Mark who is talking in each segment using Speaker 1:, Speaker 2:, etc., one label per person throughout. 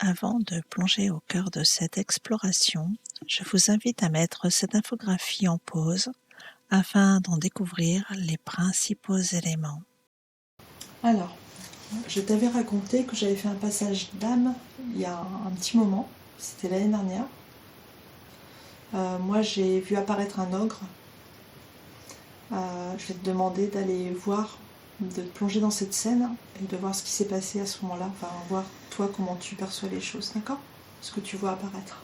Speaker 1: Avant de plonger au cœur de cette exploration, je vous invite à mettre cette infographie en pause afin d'en découvrir les principaux éléments.
Speaker 2: Alors, je t'avais raconté que j'avais fait un passage d'âme il y a un petit moment, c'était l'année dernière. Moi, j'ai vu apparaître un ogre. Je vais te demander d'aller voir, de te plonger dans cette scène et de voir ce qui s'est passé à ce moment-là. Enfin, voir toi comment tu perçois les choses, d'accord? Ce que tu vois apparaître.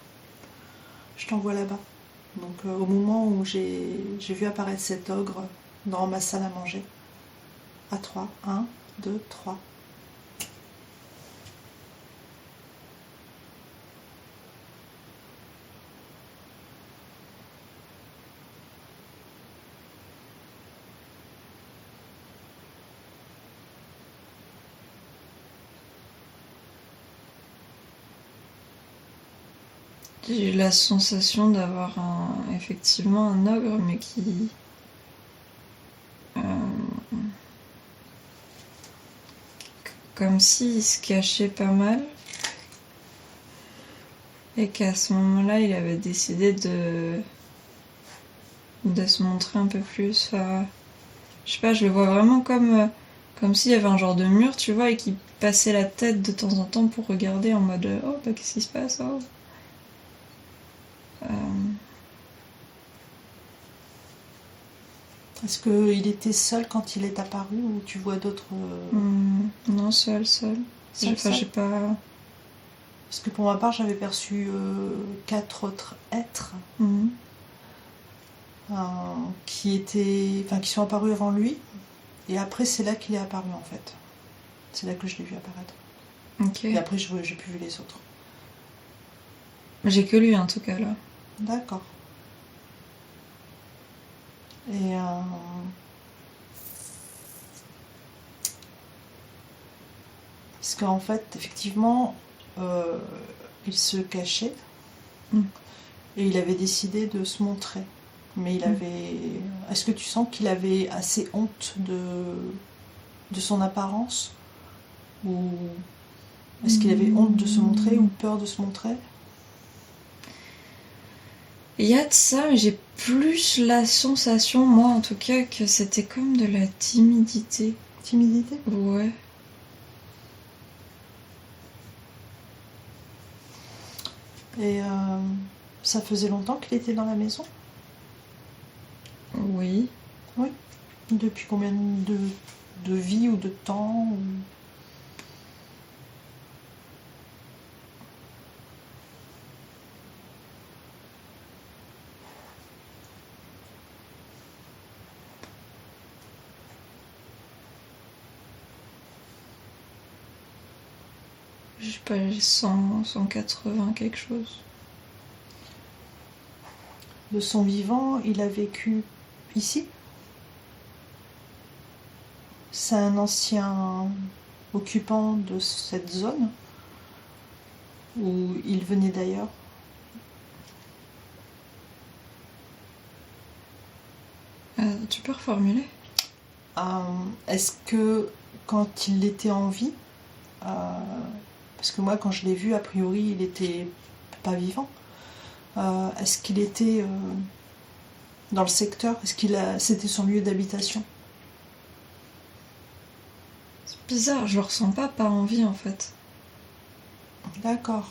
Speaker 2: Je t'envoie là-bas. Donc, au moment où j'ai vu apparaître cet ogre dans ma salle à manger. À 3, 1, 2, 3.
Speaker 3: J'ai eu la sensation d'avoir effectivement un ogre, mais qui... comme s'il se cachait pas mal. Et qu'à ce moment-là, il avait décidé de se montrer un peu plus. Je sais pas, je le vois vraiment comme s'il y avait un genre de mur, tu vois, et qui passait la tête de temps en temps pour regarder en mode oh, bah qu'est-ce qui se passe, oh.
Speaker 2: Est-ce qu'il était seul quand il est apparu ou tu vois d'autres...
Speaker 3: Non, seul. Enfin, j'ai pas...
Speaker 2: Parce que pour ma part, j'avais perçu 4 autres êtres qui sont apparus avant lui. Et après, c'est là qu'il est apparu en fait. C'est là que je l'ai vu apparaître.
Speaker 3: Ok.
Speaker 2: Et après, j'ai plus vu les autres.
Speaker 3: J'ai que lui en tout cas là.
Speaker 2: D'accord. Et parce qu'en fait, effectivement, il se cachait et il avait décidé de se montrer. Mais il avait... Est-ce que tu sens qu'il avait assez honte de son apparence? Ou est-ce qu'il avait honte de se montrer ou peur de se montrer?
Speaker 3: Il y a de ça, mais j'ai plus la sensation, moi en tout cas, que c'était comme de la timidité.
Speaker 2: Timidité?
Speaker 3: Ouais.
Speaker 2: Et ça faisait longtemps qu'il était dans la maison?
Speaker 3: Oui.
Speaker 2: Oui. Depuis combien de vie ou de temps ou...
Speaker 3: Je sais pas, j'ai 100, 180 quelque chose.
Speaker 2: De son vivant, il a vécu ici? C'est un ancien occupant de cette zone? Ou il venait d'ailleurs?
Speaker 3: Tu peux reformuler?
Speaker 2: Est-ce que quand il était en vie, parce que moi quand je l'ai vu, a priori il était pas vivant, est-ce qu'il était dans le secteur? C'était son lieu d'habitation?
Speaker 3: C'est bizarre, je le ressens pas en vie en fait.
Speaker 2: D'accord.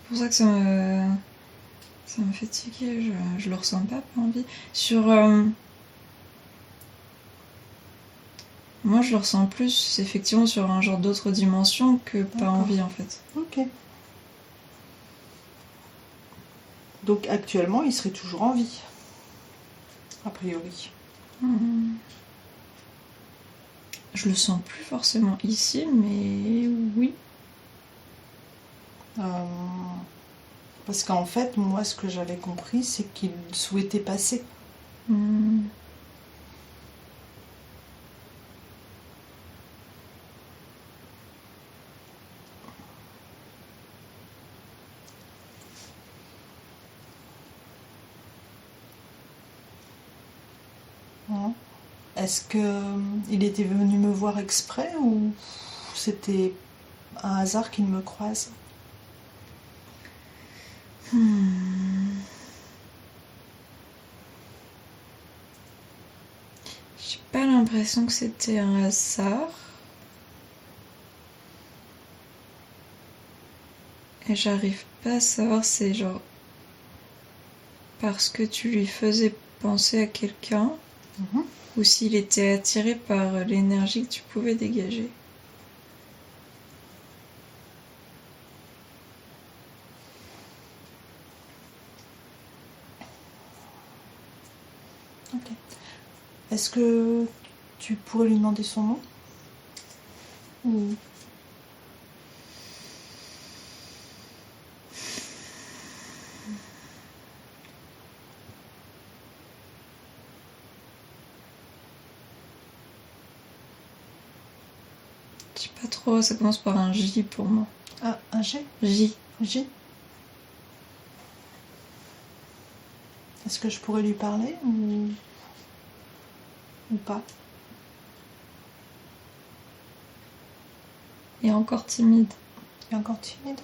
Speaker 3: C'est pour ça que ça me fait tiquer, je le ressens pas en vie. Moi je le ressens plus effectivement sur un genre d'autre dimension que pas en vie en fait.
Speaker 2: Ok. Donc actuellement il serait toujours en vie, a priori.
Speaker 3: Je le sens plus forcément ici, mais oui.
Speaker 2: Parce qu'en fait, moi, ce que j'avais compris, c'est qu'il souhaitait passer. Est-ce qu'il était venu me voir exprès ou c'était un hasard qu'il me croise.
Speaker 3: J'ai pas l'impression que c'était un hasard. Et j'arrive pas à savoir si c'est genre parce que tu lui faisais penser à quelqu'un ou s'il était attiré par l'énergie que tu pouvais dégager.
Speaker 2: Ok. Est-ce que tu pourrais lui demander son nom? Ou...
Speaker 3: Je sais pas trop, ça commence par un J pour moi.
Speaker 2: Ah, un G?
Speaker 3: J.
Speaker 2: J? Est-ce que je pourrais lui parler ou pas?
Speaker 3: Et encore timide.
Speaker 2: Il est encore timide?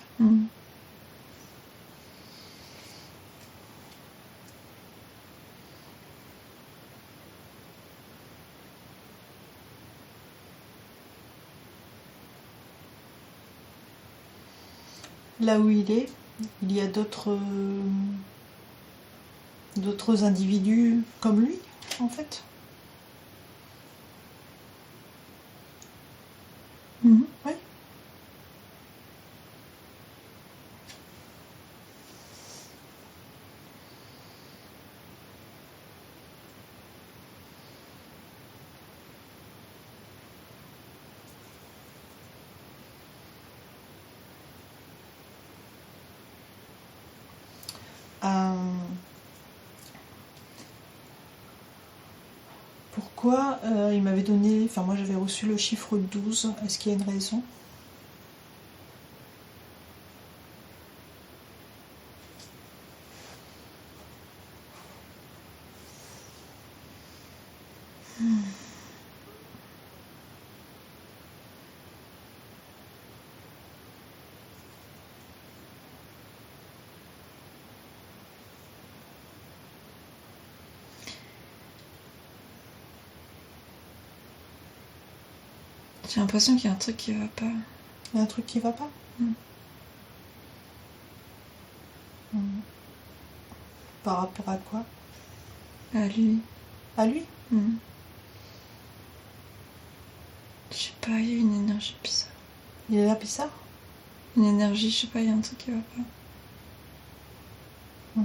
Speaker 2: Là où il y a d'autres individus comme lui, en fait. Oui. Pourquoi il m'avait donné... Enfin, moi, j'avais reçu le chiffre 12. Est-ce qu'il y a une raison?
Speaker 3: J'ai l'impression qu'il y a un truc qui va pas.
Speaker 2: Il y a un truc qui va pas? Par rapport à quoi?
Speaker 3: À lui.
Speaker 2: À lui?
Speaker 3: Je sais pas, il y a une énergie bizarre.
Speaker 2: Il est là bizarre?
Speaker 3: Une énergie, je sais pas, il y a un truc qui va pas.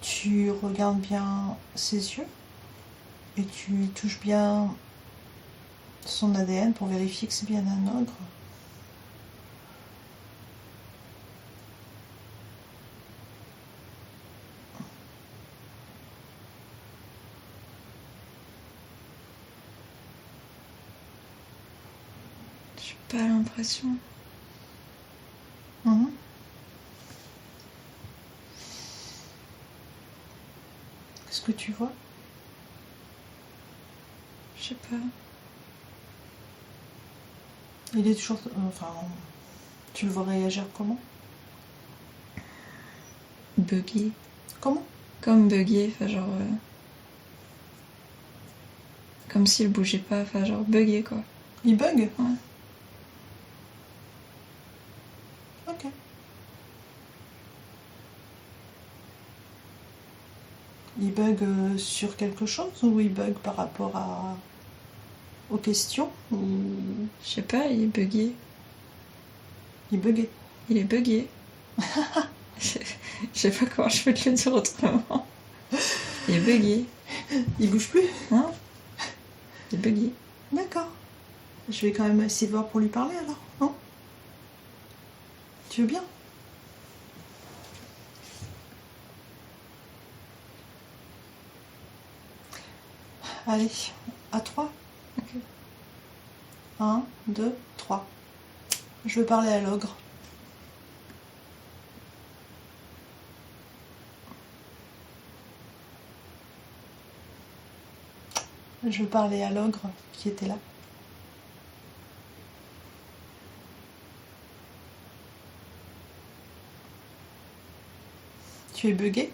Speaker 2: Tu regardes bien ses yeux et tu touches bien son ADN pour vérifier que c'est bien un ogre.
Speaker 3: J'ai pas l'impression.
Speaker 2: Qu'est-ce que tu vois?
Speaker 3: Je sais pas.
Speaker 2: Il est toujours... Enfin... Tu le vois réagir comment?
Speaker 3: Buggy.
Speaker 2: Comment?
Speaker 3: Comme buggy, enfin genre... Comme s'il bougeait pas, enfin genre buggé quoi.
Speaker 2: Il bug?
Speaker 3: Ouais.
Speaker 2: Ok. Il bug sur quelque chose ou il bug par rapport aux questions ou...
Speaker 3: Je sais pas, il est buggé.
Speaker 2: Il buguait.
Speaker 3: Il est buggé. Je sais pas comment je peux te le dire autrement. Il est buggé.
Speaker 2: Il bouge plus?
Speaker 3: Non? Il est buggé.
Speaker 2: D'accord. Je vais quand même essayer de voir pour lui parler alors, non? Tu veux bien? Allez, à 3.
Speaker 3: Ok.
Speaker 2: 1, 2, 3. Je veux parler à l'ogre. Je veux parler à l'ogre qui était là. Tu es buggé?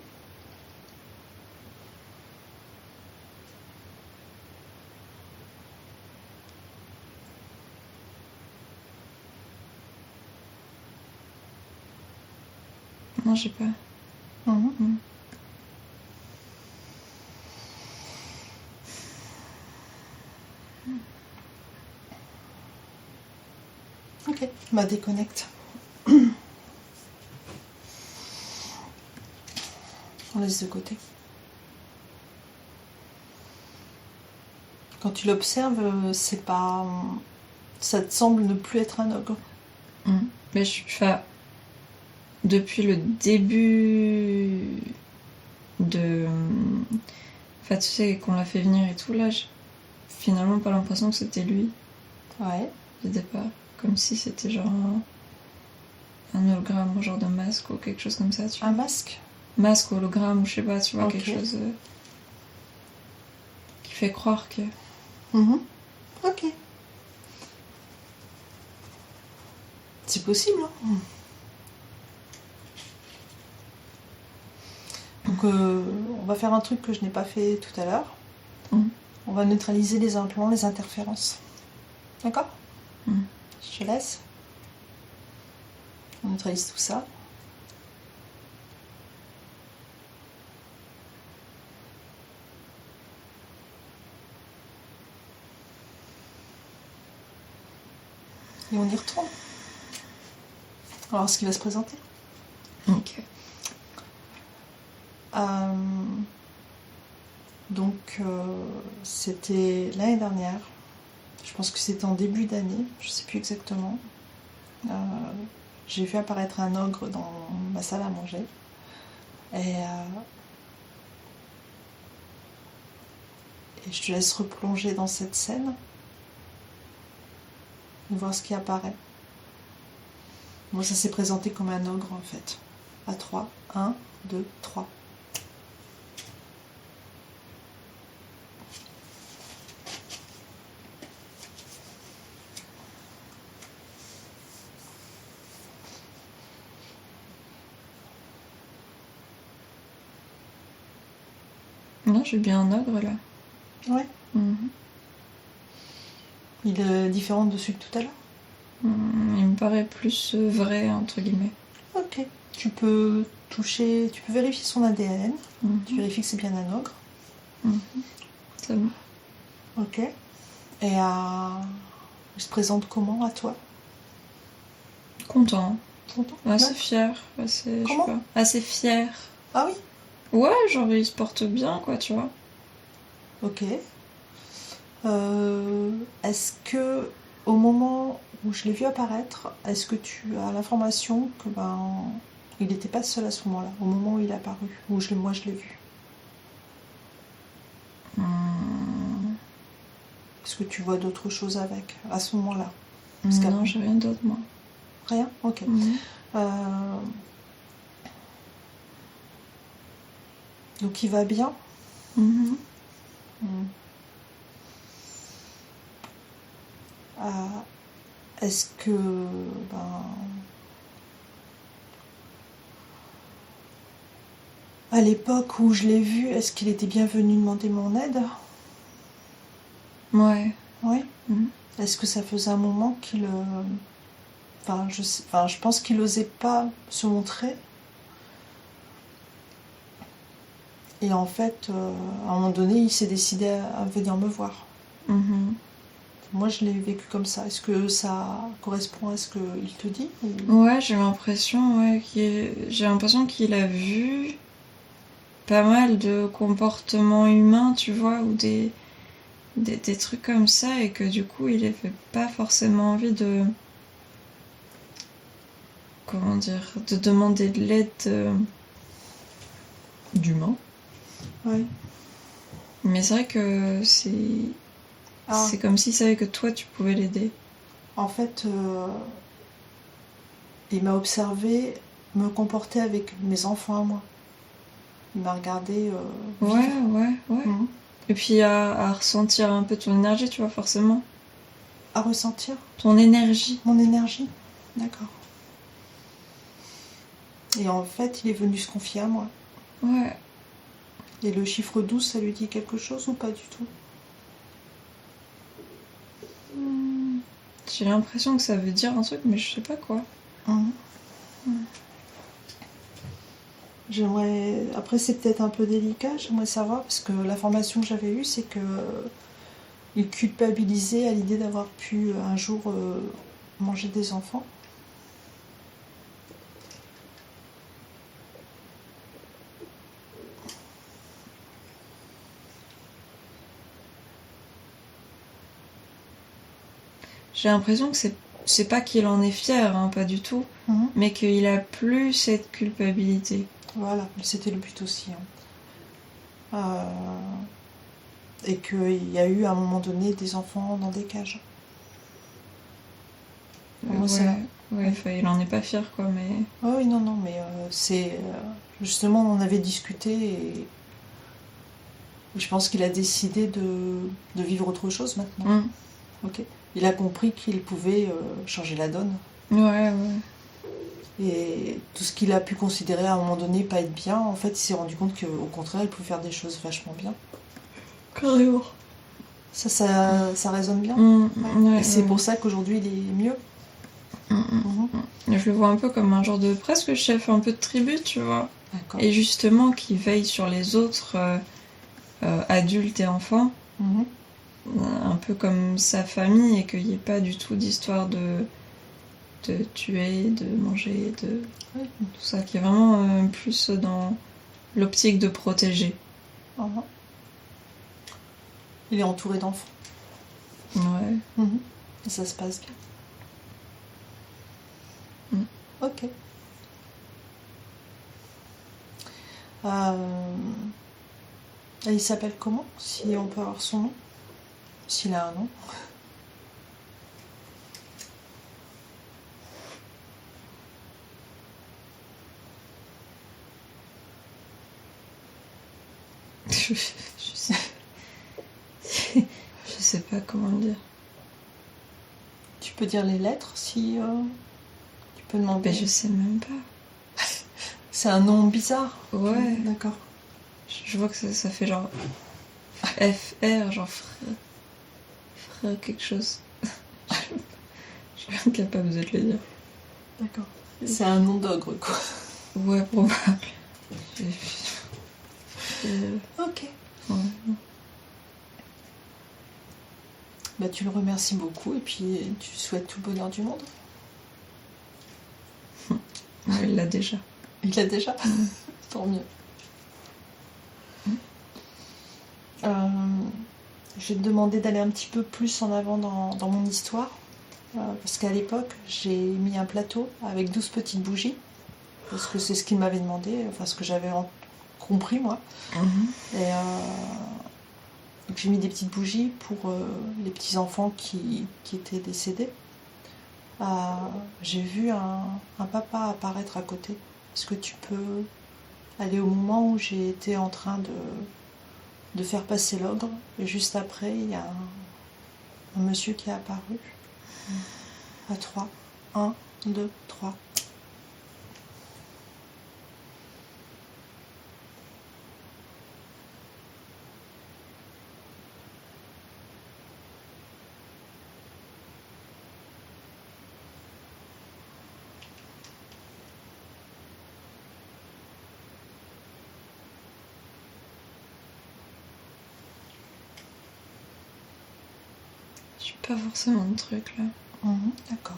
Speaker 3: Non, j'ai pas.
Speaker 2: Mhm. Ok, bah déconnecte. On laisse de côté. Quand tu l'observes, c'est pas. Ça te semble ne plus être un ogre.
Speaker 3: Mais enfin, depuis le début de. Enfin, tu sais, qu'on l'a fait venir et tout, là, j'ai finalement pas l'impression que c'était lui.
Speaker 2: Ouais.
Speaker 3: Au départ. Comme si c'était genre un hologramme, genre de masque ou quelque chose comme ça, tu vois.
Speaker 2: Un masque?
Speaker 3: Masque, hologramme, ou je sais pas, tu vois,
Speaker 2: Ok.
Speaker 3: quelque chose qui fait croire que.
Speaker 2: Mhm. Ok. C'est possible, hein. Donc, on va faire un truc que je n'ai pas fait tout à l'heure. On va neutraliser les implants, les interférences. D'accord? Je te laisse. On neutralise tout ça. Et on y retourne. On va voir ce qui va se présenter.
Speaker 3: Ok.
Speaker 2: Donc, c'était l'année dernière. Je pense que c'était en début d'année. Je sais plus exactement. J'ai vu apparaître un ogre dans ma salle à manger. Et je te laisse replonger dans cette scène et voir ce qui apparaît. Moi, ça s'est présenté comme un ogre en fait. À 3. 1, 2, 3.
Speaker 3: Non, j'ai bien un ogre là.
Speaker 2: Ouais. Il est différent de celui de tout à l'heure.
Speaker 3: Il me paraît plus vrai, entre guillemets.
Speaker 2: Ok. Tu peux toucher, tu peux vérifier son ADN. Tu vérifies que c'est bien un ogre.
Speaker 3: C'est bon.
Speaker 2: Ok. Et il se présente comment à toi?
Speaker 3: Content.
Speaker 2: Content?
Speaker 3: Assez
Speaker 2: Ouais.
Speaker 3: fier. Assez,
Speaker 2: Comment?
Speaker 3: je sais pas. Assez fier.
Speaker 2: Ah oui?
Speaker 3: Ouais, genre il se porte bien, quoi, tu vois.
Speaker 2: Ok. Est-ce que, au moment où je l'ai vu apparaître, est-ce que tu as l'information que il n'était pas seul à ce moment-là, au moment où il est apparu, où moi je l'ai vu? Est-ce que tu vois d'autres choses avec, à ce moment-là?
Speaker 3: Non, j'ai rien d'autre, moi.
Speaker 2: Rien? Ok. Donc il va bien? Est-ce que à l'époque où je l'ai vu, est-ce qu'il était bien venu demander mon aide?
Speaker 3: Ouais.
Speaker 2: Oui. Est-ce que ça faisait un moment qu'il je pense qu'il n'osait pas se montrer. Et en fait, à un moment donné, il s'est décidé à venir me voir. Moi, je l'ai vécu comme ça. Est-ce que ça correspond à ce qu'il te dit ou...
Speaker 3: Ouais, j'ai l'impression qu'il a vu pas mal de comportements humains, tu vois, ou des trucs comme ça, et que du coup, il avait pas forcément envie de... Comment dire? De demander de l'aide d'humains.
Speaker 2: Oui.
Speaker 3: Mais c'est vrai que c'est comme s'il savait que toi, tu pouvais l'aider.
Speaker 2: En fait, il m'a observé me comporter avec mes enfants à moi. Il m'a regardé vivre.
Speaker 3: Ouais. Et puis à ressentir un peu ton énergie, tu vois, forcément.
Speaker 2: À ressentir
Speaker 3: ton énergie.
Speaker 2: Mon énergie? D'accord. Et en fait, il est venu se confier à moi.
Speaker 3: Ouais.
Speaker 2: Et le chiffre 12, ça lui dit quelque chose ou pas du tout?
Speaker 3: J'ai l'impression que ça veut dire un truc, mais je sais pas quoi.
Speaker 2: J'aimerais. Après, c'est peut-être un peu délicat, j'aimerais savoir, parce que l'information que j'avais eue, c'est que il culpabilisait à l'idée d'avoir pu un jour manger des enfants.
Speaker 3: J'ai l'impression que c'est pas qu'il en est fier, hein, pas du tout, mais qu'il a plus cette culpabilité.
Speaker 2: Voilà, c'était le but aussi. Et qu'il y a eu à un moment donné des enfants dans des cages. Moi, c'est là.
Speaker 3: Ouais, enfin, il en est pas fier, quoi, mais...
Speaker 2: Oh, oui, non, non, mais c'est... justement, on en avait discuté et je pense qu'il a décidé de vivre autre chose maintenant. Ok. Il a compris qu'il pouvait changer la donne.
Speaker 3: Ouais.
Speaker 2: Et tout ce qu'il a pu considérer à un moment donné pas être bien, en fait, il s'est rendu compte qu'au contraire, il pouvait faire des choses vachement bien.
Speaker 3: Carrément.
Speaker 2: Ça résonne bien.
Speaker 3: Ouais,
Speaker 2: et c'est pour ça qu'aujourd'hui, il est mieux.
Speaker 3: Je le vois un peu comme un genre de presque chef un peu de tribu, tu vois.
Speaker 2: D'accord.
Speaker 3: Et justement, qui veille sur les autres adultes et enfants, un peu comme sa famille, et qu'il n'y ait pas du tout d'histoire de tuer, de manger, tout ça, qui est vraiment plus dans l'optique de protéger.
Speaker 2: Il est entouré d'enfants.
Speaker 3: Ouais.
Speaker 2: Et ça se passe bien. Ok. Et il s'appelle comment? Si on peut avoir son nom? S'il a un nom.
Speaker 3: Je sais pas comment le dire.
Speaker 2: Tu peux dire les lettres si tu peux demander.
Speaker 3: Mais je sais même pas.
Speaker 2: C'est un nom bizarre.
Speaker 3: Ouais.
Speaker 2: D'accord.
Speaker 3: Je vois que ça fait genre FR, genre frère quelque chose. Je suis incapable de te le dire.
Speaker 2: D'accord. C'est un nom d'ogre, quoi.
Speaker 3: Ouais, probable.
Speaker 2: Ok.
Speaker 3: Ouais.
Speaker 2: Bah, tu le remercies beaucoup et puis tu souhaites tout le bonheur du monde.
Speaker 3: Ouais, il l'a déjà.
Speaker 2: Il l'a déjà. Tant mieux. Je vais te demander d'aller un petit peu plus en avant dans mon histoire. Parce qu'à l'époque, j'ai mis un plateau avec 12 petites bougies. Parce que c'est ce qu'il m'avait demandé, enfin ce que j'avais compris moi. Et donc j'ai mis des petites bougies pour les petits enfants qui étaient décédés. J'ai vu un papa apparaître à côté. Est-ce que tu peux aller au moment où j'ai été en train de faire passer l'ogre, et juste après il y a un monsieur qui est apparu. À 3. 1, 2, 3.
Speaker 3: Je suis pas forcément de truc là.
Speaker 2: D'accord.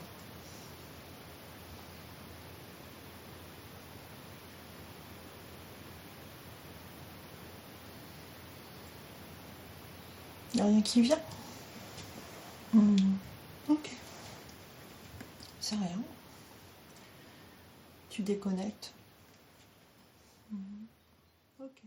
Speaker 2: Il n'y a rien qui vient? Ok. C'est rien. Tu déconnectes. Ok.